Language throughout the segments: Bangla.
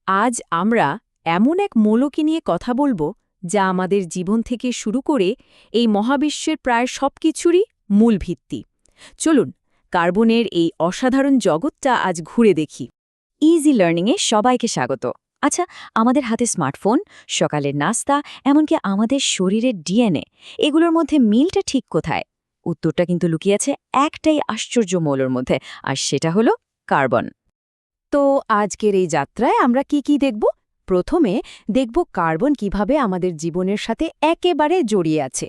আজ আমরা এমন এক মৌলকে নিয়ে কথা বলবো যা আমাদের জীবন থেকে শুরু করে এই মহাবিশ্বের প্রায় সবকিছুরই মূল ভিত্তি। চলুন কার্বনের এই অসাধারণ জগৎটা আজ ঘুরে দেখি। ইজি লার্নিংয়ে সবাইকে স্বাগত। আচ্ছা, আমাদের হাতে স্মার্টফোন, সকালের নাস্তা, এমনকি আমাদের শরীরের ডিএনএ, এগুলোর মধ্যে মিলটা ঠিক কোথায়? উত্তরটা কিন্তু লুকিয়ে আছে একটাই আশ্চর্য মৌলের মধ্যে, আর সেটা হলো কার্বন। তো আজকের এই যাত্রায় আমরা কি দেখব? প্রথমে দেখব কার্বন কিভাবে আমাদের জীবনের সাথে একেবারে জড়িয়ে আছে।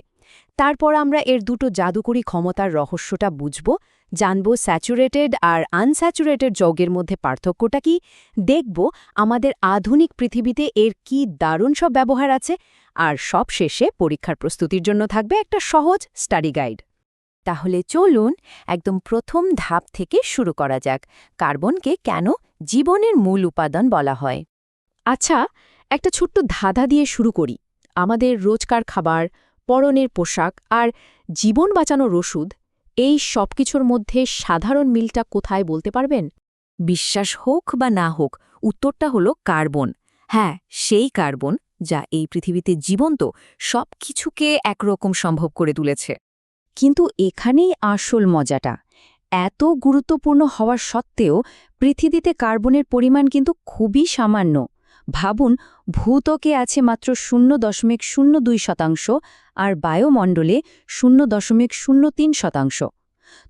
তারপর আমরা এর দুটো জাদুকরী ক্ষমতার রহস্যটা বুঝব, জানব স্যাচুরেটেড আর আনস্যাচুরেটেড যৌগের মধ্যে পার্থক্যটা কি, দেখব আমাদের আধুনিক পৃথিবীতে এর কি দারুণ সব ব্যবহার আছে, আর সব শেষে পরীক্ষার প্রস্তুতির জন্য থাকবে একটা সহজ স্টাডি গাইড। তাহলে চলুন একদম প্রথম ধাপ থেকে শুরু করা যাক, কার্বনকে কেন জীবনের মূল উপাদান বলা হয়। আচ্ছা, একটা ছোট্ট ধাঁধা দিয়ে শুরু করি। আমাদের রোজকার খাবার, পরনের পোশাক আর জীবন বাঁচানোর ওষুধ, এই সবকিছুর মধ্যে সাধারণ মিলটা কোথায় বলতে পারবেন? বিশ্বাস হোক বা না হোক, উত্তরটা হলো কার্বন। হ্যাঁ, সেই কার্বন যা এই পৃথিবীতে জীবন্ত সব কিছুকে একরকম সম্ভব করে তুলেছে। কিন্তু এখানেই আসল মজাটা। এত গুরুত্বপূর্ণ হওয়ার সত্ত্বেও পৃথিবীতে কার্বনের পরিমাণ কিন্তু খুবই সামান্য। ভাবুন, ভূত্বকে আছে মাত্র 0.02%, আর বায়ুমণ্ডলে 0.03%।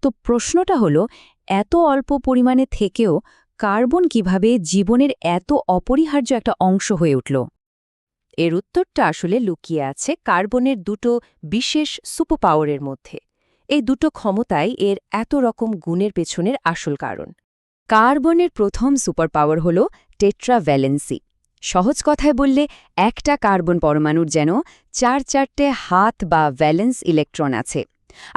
তো প্রশ্নটা হলো, এত অল্প পরিমাণে থেকেও কার্বন কিভাবে জীবনের এত অপরিহার্য একটা অংশ হয়ে উঠল? এর উত্তরটা আসলে লুকিয়ে আছে কার্বনের দুটো বিশেষ সুপারপাওয়ারের মধ্যে। এই দুটো ক্ষমতাই এর এত রকম গুণের পেছনের আসল কারণ। কার্বনের প্রথম সুপারপাওয়ার হল টেট্রাভ্যালেন্সি। সহজ কথায় বললে, একটা কার্বন পরমাণুর যেন চারটে হাত বা ভ্যালেন্স ইলেকট্রন আছে,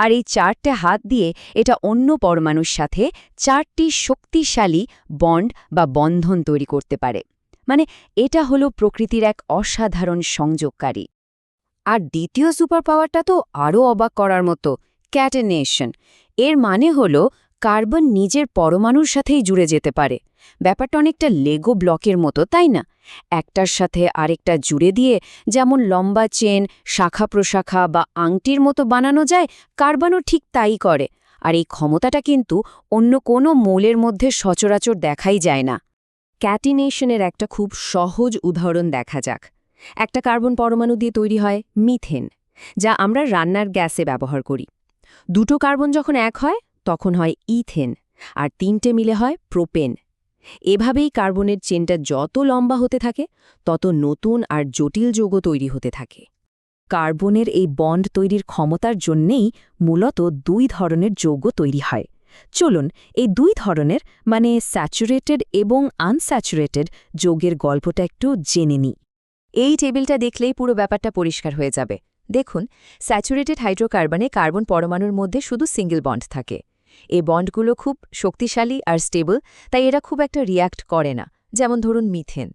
আর এই 4টে হাত দিয়ে এটা অন্য পরমাণুর সাথে 4টি শক্তিশালী বন্ড বা বন্ধন তৈরি করতে পারে। মানে, এটা হলো প্রকৃতির এক অসাধারণ সংযোগকারী। আর দ্বিতীয় সুপারপাওয়ারটা তো আরও অবাক করার মতো, ক্যাটেনেশন। এর মানে হলো কার্বন নিজের পরমাণুর সাথেই জুড়ে যেতে পারে। ব্যাপারটা অনেকটা লেগো ব্লকের মতো, তাই না? একটার সাথে আরেকটা জুড়ে দিয়ে যেমন লম্বা চেন, শাখা প্রশাখা বা আংটির মতো বানানো যায়, কার্বনও ঠিক তাই করে। আর এই ক্ষমতাটা কিন্তু অন্য কোনো মৌলের মধ্যে সচরাচর দেখাই যায় না। ক্যাটিনেশনের একটা খুব সহজ উদাহরণ দেখা যাক। একটা কার্বন পরমাণু দিয়ে তৈরি হয় মিথেন, যা আমরা রান্নার গ্যাসে ব্যবহার করি। দুটো কার্বন যখন এক হয় তখন হয় ইথেন, আর 3টে মিলে হয় প্রোপেন। এভাবেই কার্বনের চেনটা যত লম্বা হতে থাকে তত নতুন আর জটিল যৌগ তৈরি হতে থাকে। কার্বনের এই বন্ড তৈরির ক্ষমতার জন্যেই মূলত 2 ধরনের যৌগ তৈরি হয়। চলুন এই 2 ধরনের, মানে স্যাচুরেটেড এবং আনস্যাচুরেটেড যৌগের গল্পটা একটু জেনে নিই। এই টেবিলটা দেখলেই পুরো ব্যাপারটা পরিষ্কার হয়ে যাবে। দেখুন, স্যাচুরেটেড হাইড্রোকার্বনে কার্বন পরমাণুর মধ্যে শুধু সিঙ্গেল বন্ড থাকে। এই বন্ডগুলো খুব শক্তিশালী আর স্টেবল, তাই এরা খুব একটা রিয়্যাক্ট করে না, যেমন ধরুন মিথেন।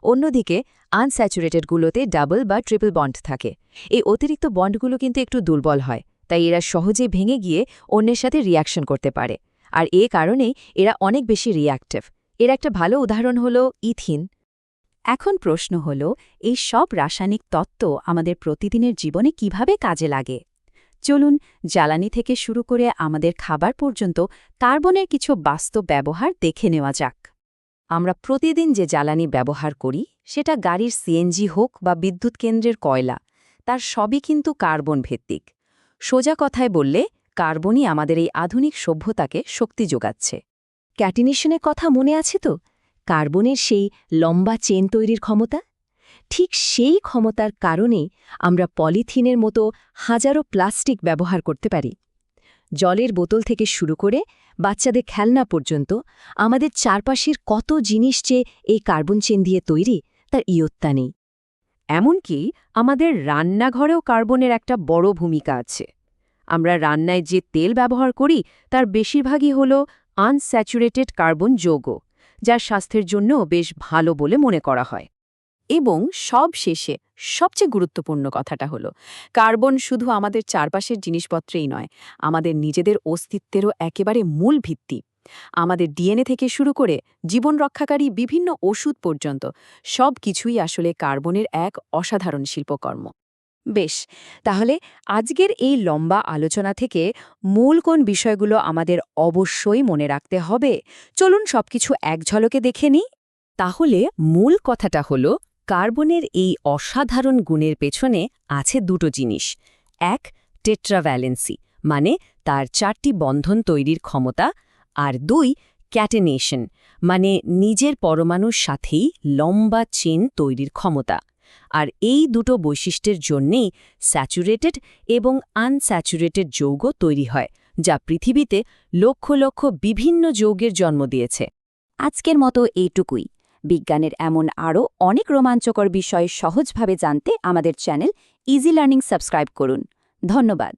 অন্যদিকে আনস্যাচুরেটেডগুলোতে ডাবল বা ট্রিপল বন্ড থাকে। এই অতিরিক্ত বন্ডগুলো কিন্তু একটু দুর্বল হয়, তাই এরা সহজে ভেঙে গিয়ে অন্যের সাথে রিয়াকশন করতে পারে। আর এ কারণেই এরা অনেক বেশি রিয়াক্টিভ। এর একটা ভালো উদাহরণ হল ইথিন। এখন প্রশ্ন হল, এই সব রাসায়নিক তত্ত্ব আমাদের প্রতিদিনের জীবনে কিভাবে কাজে লাগে? চলুন জ্বালানি থেকে শুরু করে আমাদের খাবার পর্যন্ত কার্বনের কিছু বাস্তব ব্যবহার দেখে নেওয়া যাক। আমরা প্রতিদিন যে জ্বালানি ব্যবহার করি, সেটা গাড়ির সিএনজি হোক বা বিদ্যুৎ কেন্দ্রের কয়লা, তার সবই কিন্তু কার্বন ভিত্তিক। সোজা কথায় বললে, কার্বনই আমাদের এই আধুনিক সভ্যতাকে শক্তি যোগাচ্ছে। ক্যাটিনেশনের কথা মনে আছে তো? কার্বনের সেই লম্বা চেন তৈরির ক্ষমতা? ঠিক সেই ক্ষমতার কারণেই আমরা পলিথিনের মতো হাজারো প্লাস্টিক ব্যবহার করতে পারি। জলের বোতল থেকে শুরু করে বাচ্চাদের খেলনা পর্যন্ত আমাদের চারপাশের কত জিনিস যে এই কার্বন চেন দিয়ে তৈরি, তার ইয়ত্তা নেই। এমনকি আমাদের রান্নাঘরেও কার্বনের একটা বড় ভূমিকা আছে। আমরা রান্নায় যে তেল ব্যবহার করি তার বেশিরভাগই হল আনস্যাচুরেটেড কার্বন যৌগ, যা স্বাস্থ্যের জন্য বেশ ভালো বলে মনে করা হয়। এবং সব শেষে সবচেয়ে গুরুত্বপূর্ণ কথাটা হলো, কার্বন শুধু আমাদের চারপাশের জিনিসপত্রেই নয়, আমাদের নিজেদের অস্তিত্বেরও একেবারে মূল ভিত্তি। আমাদের ডিএনএ থেকে শুরু করে জীবন রক্ষাকারী বিভিন্ন ওষুধ পর্যন্ত সব কিছুই আসলে কার্বনের এক অসাধারণ শিল্পকর্ম। বেশ, তাহলে আজকের এই লম্বা আলোচনা থেকে মূল কোন বিষয়গুলো আমাদের অবশ্যই মনে রাখতে হবে চলুন সবকিছু এক ঝলকে দেখে নিই। তাহলে মূল কথাটা হলো কার্বনের এই অসাধারণ গুণের পেছনে আছে দুটো জিনিস। এক, টেট্রাভ্যালেন্সি, মানে তার 4টি বন্ধন তৈরির ক্ষমতা, আর 2, ক্যাটেনেশন, মানে নিজের পরমাণুর সাথেই লম্বা চেন তৈরির ক্ষমতা। আর এই দুটো বৈশিষ্ট্যের জন্যেই স্যাচুরেটেড এবং আনস্যাচুরেটেড যৌগ তৈরি হয়, যা পৃথিবীতে লক্ষ লক্ষ বিভিন্ন যৌগের জন্ম দিয়েছে। আজকের মতো এইটুকুই। বিজ্ঞানের এমন আরও অনেক রোমাঞ্চকর বিষয় সহজভাবে জানতে আমাদের চ্যানেল ইজি লার্নিং সাবস্ক্রাইব করুন। ধন্যবাদ।